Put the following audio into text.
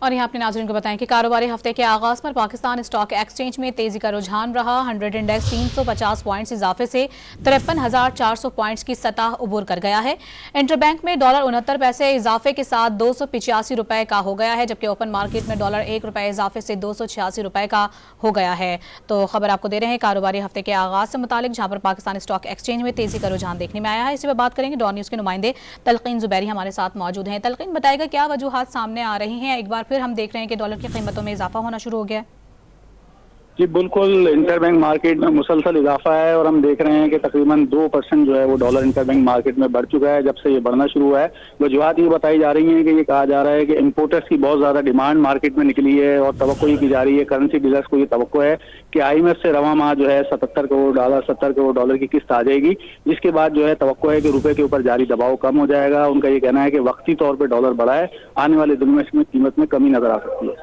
और यहाँ अपने नाज़रीन को बताएं कि कारोबारी हफ्ते के आगाज पर पाकिस्तान स्टॉक एक्सचेंज में तेजी का रुझान रहा। 100 इंडेक्स 350 पॉइंट्स इजाफे से 53,400 पॉइंट्स की सतह उबूर कर गया है। इंटरबैंक में $69 इजाफे के साथ 285 रुपए का हो गया है, जबकि ओपन मार्केट में $1 इजाफे से 286 रुपए का हो गया है। तो खबर आपको दे रहे हैं कारोबारी हफ्ते के आगाज से मुतालिक, जहां पर पाकिस्तान स्टॉक एक्सचेंज में तेजी का रुझान देखने में आया है। इसी पर बात करेंगे। डॉन न्यूज के नुमाइंदे तलकीन जुबैरी हमारे साथ मौजूद हैं। तलकीन, बताएगा क्या वजूहात सामने आ रही हैं? एक बार फिर हम देख रहे हैं कि डॉलर की कीमतों में इजाफा होना शुरू हो गया है। जी बिल्कुल, इंटरबैंक मार्केट में मुसलसल इजाफा है और हम देख रहे हैं कि तकरीबन 2% जो है वो डॉलर इंटरबैंक मार्केट में बढ़ चुका है जब से ये बढ़ना शुरू हुआ है। वजूहात ये बताई जा रही हैं कि ये कहा जा रहा है कि इंपोर्टर्स की बहुत ज्यादा डिमांड मार्केट में निकली है और तवक्को ये की जा रही है, करेंसी डीलर्स को ये तवक्को है कि IMF से रवा माह जो है 77 करोड़ डॉलर 70 करोड़ डॉलर की किस्त आ जाएगी, जिसके बाद जो है तवक्को है कि रुपए के ऊपर जारी दबाव कम हो जाएगा। उनका ये कहना है कि वक्ती तौर पर डॉलर बढ़ा है, आने वाले दिनों में इसमें कीमत में कमी नजर आ सकती है।